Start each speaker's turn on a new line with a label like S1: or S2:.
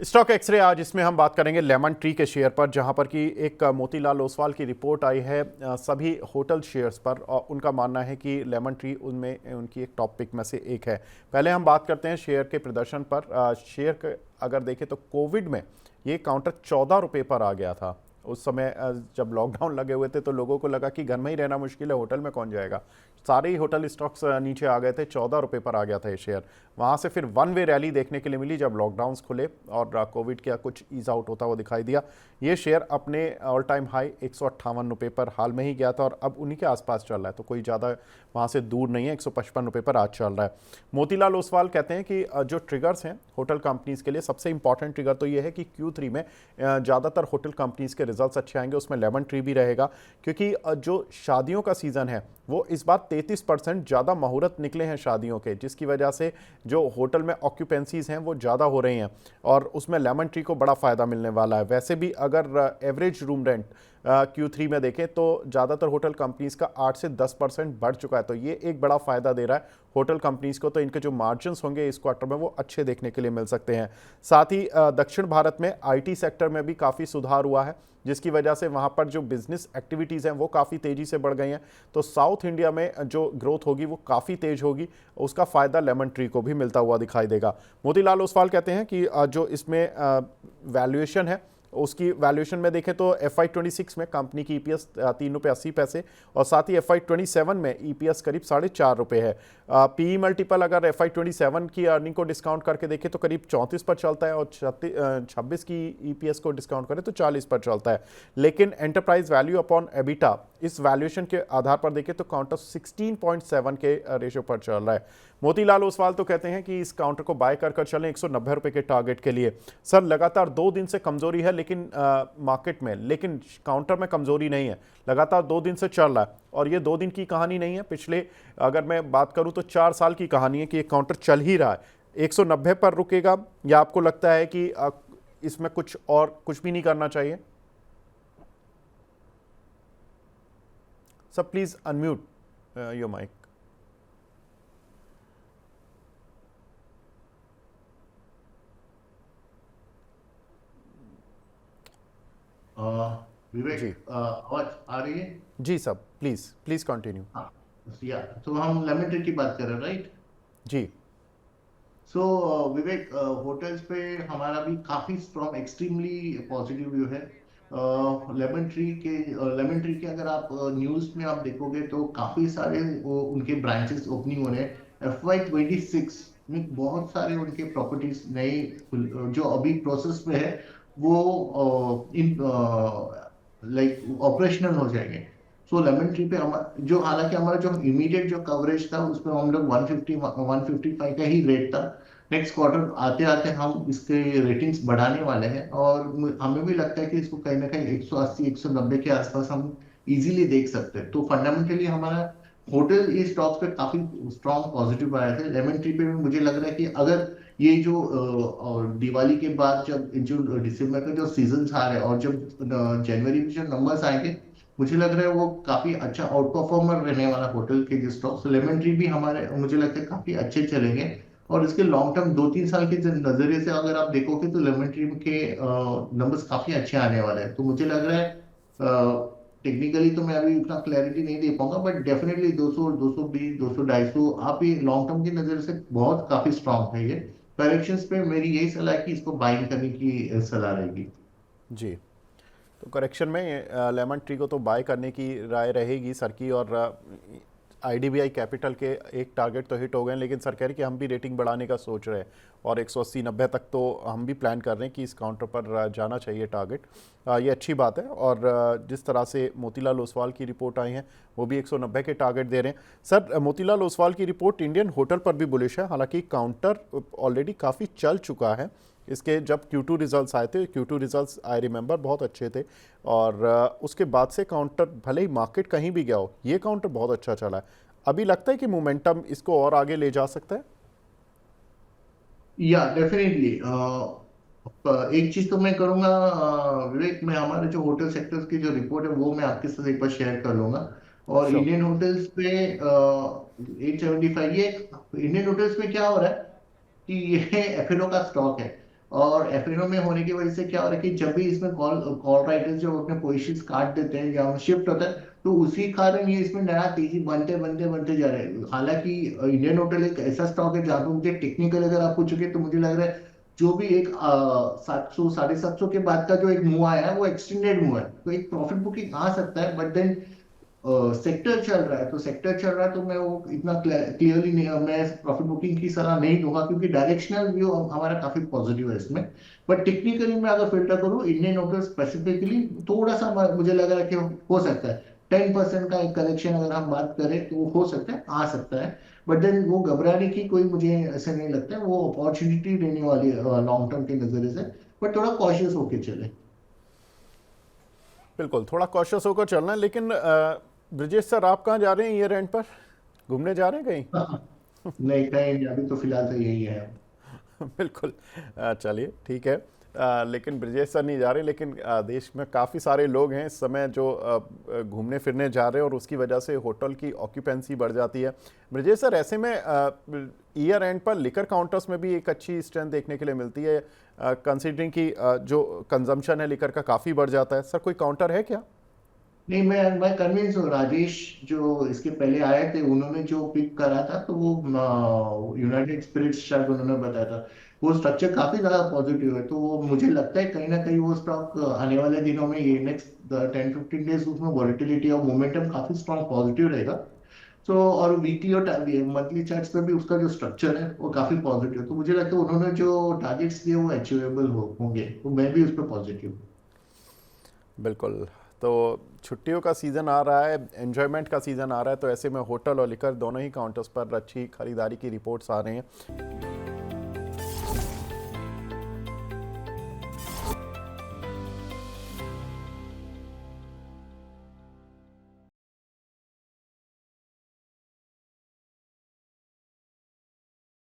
S1: Stock x ray आज इसमें हम बात करेंगे लेमन ट्री के शेयर पर, जहां पर कि एक मोतीलाल ओसवाल की रिपोर्ट आई है सभी होटल शेयर्स पर, और उनका मानना है कि लेमन ट्री उनमें उनकी एक टॉप पिक में से एक है। पहले हम बात करते हैं शेयर के प्रदर्शन पर। शेयर अगर देखें तो कोविड में ये काउंटर 14 रुपये पर आ गया था। उस समय जब लॉकडाउन लगे हुए थे तो लोगों को लगा कि घर में ही रहना मुश्किल है, होटल में कौन जाएगा। सारे ही होटल स्टॉक्स नीचे आ गए थे, 14 रुपये पर आ गया था ये शेयर। वहाँ से फिर वन वे रैली देखने के लिए मिली जब लॉकडाउन्स खुले और कोविड का कुछ ईज आउट होता हुआ दिखाई दिया। ये शेयर अपने ऑल टाइम हाई 158 रुपये पर हाल में ही गया था और अब उन्हीं के आसपास चल रहा है, तो कोई ज़्यादा वहाँ से दूर नहीं है। 155 रुपये पर आज चल रहा है। मोतीलाल ओसवाल कहते हैं कि जो ट्रिगर्स हैं होटल कंपनीज़ के लिए, सबसे इंपॉर्टेंट ट्रिगर तो ये है कि Q3 में ज़्यादातर होटल कंपनीज़ के रिजल्ट्स अच्छे आएंगे, उसमें लेमन ट्री भी रहेगा, क्योंकि जो शादियों का सीज़न है वो इस बार 33% ज़्यादा मुहूर्त निकले हैं शादियों के, जिसकी वजह से जो होटल में ऑक्यूपेंसीज हैं वो ज़्यादा हो रही हैं और उसमें लेमन ट्री को बड़ा फ़ायदा मिलने वाला है। वैसे भी अगर एवरेज रूम रेंट Q3 में देखें तो ज़्यादातर होटल कंपनीज़ का 8 से 10% बढ़ चुका है, तो ये एक बड़ा फ़ायदा दे रहा है होटल कंपनीज़ को। तो इनके जो मार्जिन्स होंगे इस क्वार्टर में वो अच्छे देखने के लिए मिल सकते हैं। साथ ही दक्षिण भारत में IT सेक्टर में भी काफ़ी सुधार हुआ है, जिसकी वजह से वहाँ पर जो बिजनेस एक्टिविटीज़ हैं वो काफ़ी तेज़ी से बढ़ गई हैं। तो साउथ इंडिया में जो ग्रोथ होगी वो काफ़ी तेज़ होगी, उसका फ़ायदा लेमन ट्री को भी मिलता हुआ दिखाई देगा। मोतीलाल ओसवाल कहते हैं कि जो इसमें वैल्यूएशन है उसकी वैल्यूएशन में देखें तो FY26 में कंपनी की EPS 3.80 रुपये और साथ ही FY27 में EPS करीब 4.5 रुपये है। PE मल्टीपल अगर FY27 की अर्निंग को डिस्काउंट करके देखें तो करीब 34 पर चलता है और 26 की EPS को डिस्काउंट करें तो 40 पर चलता है। लेकिन एंटरप्राइज वैल्यू अपॉन एबिटा इस वैल्यूएशन के आधार पर देखें तो काउंटर 16.7 के रेशियो पर चल रहा है। मोतीलाल ओसवाल तो कहते हैं कि इस काउंटर को बाय कर चलें 190 रुपये के टारगेट के लिए। सर लगातार 2 दिन से कमजोरी है लेकिन मार्केट में, लेकिन काउंटर में कमजोरी नहीं है, लगातार 2 दिन से चल रहा है और ये 2 दिन की कहानी नहीं है, पिछले अगर मैं बात करूं तो 4 साल की कहानी है कि ये काउंटर चल ही रहा है। 190 पर रुकेगा या आपको लगता है कि इसमें कुछ और कुछ भी नहीं करना चाहिए? Sir please unmute your mic.
S2: Vivek,
S1: ji
S2: आवाज आ रही है?
S1: जी सर, प्लीज प्लीज कंटिन्यू।
S2: हाँ। या तो हम लेमन ट्री की बात कर रहे हैं, राइट?
S1: जी
S2: सो विवेक, होटल्स पे हमारा भी काफी स्ट्रॉन्ग, एक्सट्रीमली पॉजिटिव व्यू है। लेमन ट्री के अगर आप न्यूज में आप देखोगे तो काफी सारे उनके ब्रांचेस ओपनिंग होने हैं। FY26 में बहुत सारे उनके प्रॉपर्टीज नए जो अभी प्रोसेस में है वो इन लाइक ऑपरेशनल हो जाएंगे। सो लेमन ट्री पे जो हालांकि हमारा जो इमीडिएट जो कवरेज था उसमें हम लोग 150 155 का ही रेट था। नेक्स्ट क्वार्टर आते आते हम इसके रेटिंग्स बढ़ाने वाले हैं और हमें भी लगता है कि इसको कहीं ना कहीं 180 190 के आसपास हम इजीली देख सकते हैं। तो फंडामेंटली हमारा होटल ये स्टॉक्स पे काफी स्ट्रॉन्ग पॉजिटिव आया थे। लेमन ट्री पे भी मुझे लग रहा है कि अगर ये जो दिवाली के बाद जब जो दिसंबर का जो सीजन आ रहा है और जब जनवरी में जो नंबर्स आएंगे, मुझे लग रहा है वो काफी अच्छा आउट परफॉर्मर रहने वाला होटल के जो स्टॉक्स। लेमन ट्री भी हमारे मुझे लगता है काफी अच्छे चलेंगे और इसके लॉन्ग टर्म 2-3 साल के नजरिए से अगर आप देखोगे तो लेमन ट्री के नंबर्स काफी अच्छे आने वाले हैं। तो मुझे लग रहा है टेक्निकली तो मैं अभी उतना क्लैरिटी नहीं दे पाऊंगा, बट डेफिनेटली 200 220 200 250 आप ये लॉन्ग टर्म की नजर से बहुत काफी स्ट्रांग है। ये करेक्शंस पे मेरी यही सलाह है कि इसको बाइंग करने की सलाह रहेगी।
S1: जी। तो करेक्शन में लेमन ट्री को तो बाय करने की राय रहेगी सर की, और IDBI कैपिटल के एक टारगेट तो हिट हो गए, लेकिन सर कह रहे कि हम भी रेटिंग बढ़ाने का सोच रहे हैं और 180-90 तक तो हम भी प्लान कर रहे हैं कि इस काउंटर पर जाना चाहिए टारगेट। ये अच्छी बात है। और जिस तरह से मोतीलाल ओसवाल की रिपोर्ट आई है वो भी 190 के टारगेट दे रहे हैं। सर मोतीलाल ओसवाल की रिपोर्ट इंडियन होटल पर भी बुलिश है, हालांकि काउंटर ऑलरेडी काफ़ी चल चुका है। इसके जब Q2 रिजल्ट्स आए थे, Q2 रिजल्ट्स आई रिमेंबर बहुत अच्छे थे और उसके बाद से काउंटर भले ही मार्केट कहीं भी गया हो, ये काउंटर बहुत अच्छा चला है। अभी लगता है कि मोमेंटम इसको और आगे ले जा सकता है?
S2: या डेफिनेटली एक चीज तो मैं करूंगा, विवेक, मैं हमारे जो होटल सेक्टर्स की जो रिपोर्ट है वो मैं आपके साथ एक बार शेयर कर लूंगा। और
S1: श्योर।
S2: इंडियन होटल्स पे 875, ये इंडियन होटल्स पे क्या हो रहा है कि ये F&O का स्टॉक है और एफएनओ में होने की वजह से क्या हो रहा है कि जब भी इसमें कॉल कॉल राइटर्स जो अपने पोजीशंस काट देते हैं या शिफ्ट होता है, तो उसी कारण ये इसमें नया तेजी बनते बनते बनते जा रहे हैं। हालांकि इंडियन होटल एक ऐसा स्टॉक है जहाँ पे मुझे टेक्निकल अगर आप पूछोगे तो मुझे लग रहा है जो भी एक 700 750 के बाद का जो एक मूव आया है वो एक्सटेंडेड मूव है, तो एक प्रॉफिट बुकिंग आ सकता है। बट देन सेक्टर चल रहा है, तो सेक्टर चल रहा है तो मैं वो इतना क्लियरली नहीं, मैं प्रॉफिट बुकिंग की सलाह नहीं दूंगा क्योंकि डायरेक्शनल व्यू हमारा काफी पॉजिटिव है इसमें। बट टेक्निकली मैं अगर फिल्टर करूँ इंडियन होटल स्पेसिफिकली, थोड़ा सा मुझे लग रहा है कि हो सकता है 10% का एक कलेक्शन अगर हम बात करें तो वो हो सकता है, आ सकता है। बट देन वो घबराने की कोई मुझे ऐसे नहीं लगता है, वो अपॉर्चुनिटी देने वाली लॉन्ग टर्म के नजरिए से। बट थोड़ा कॉशियस होके चले।
S1: बिल्कुल, थोड़ा कॉशियस होकर चलना है। लेकिन ब्रिजेश सर, आप कहाँ जा रहे हैं ईयर एंड पर? घूमने जा रहे हैं कहीं?
S2: नहीं, कहीं नहीं, अभी तो फिलहाल तो यही है।
S1: बिल्कुल। चलिए ठीक है। लेकिन ब्रिजेश सर नहीं जा रहे, लेकिन देश में काफ़ी सारे लोग हैं इस समय जो घूमने फिरने जा रहे हैं और उसकी वजह से होटल की ऑक्यूपेंसी बढ़ जाती है। ब्रिजेश सर, ऐसे में ईयर एंड पर लिकर काउंटर्स में भी एक अच्छी स्ट्रेंथ देखने के लिए मिलती है, कंसीडरिंग कि जो कंजम्पशन है लिकर का काफ़ी बढ़ जाता है। सर, कोई काउंटर है क्या?
S2: नहीं, मैं कन्विंस हूँ। राजेश जो इसके पहले आए थे उन्होंने जो पिक करा था तो वो यूनाइटेड स्पिरिट्स शायद उन्होंने बताया था। वो स्ट्रक्चर काफी ज्यादा पॉजिटिव है, तो वो मुझे लगता है कहीं ना कहीं वो स्टॉक आने वाले दिनों में, ये नेक्स्ट 10-15 डेज, उसमें वॉलिटिलिटी और मोमेंटम काफी स्ट्रॉन्ग पॉजिटिव रहेगा। तो और वीकली और मंथली चार्ट्स पे भी उसका जो स्ट्रक्चर है वो काफी पॉजिटिव है, तो मुझे लगता है उन्होंने जो टारगेट्स दिए वो अचीवेबल होंगे, तो मैं भी उस पर पॉजिटिव।
S1: बिल्कुल। तो छुट्टियों का सीज़न आ रहा है, एन्जॉयमेंट का सीज़न आ रहा है, तो ऐसे में होटल और लिकर दोनों ही काउंटर्स पर अच्छी खरीदारी की रिपोर्ट्स आ रही हैं।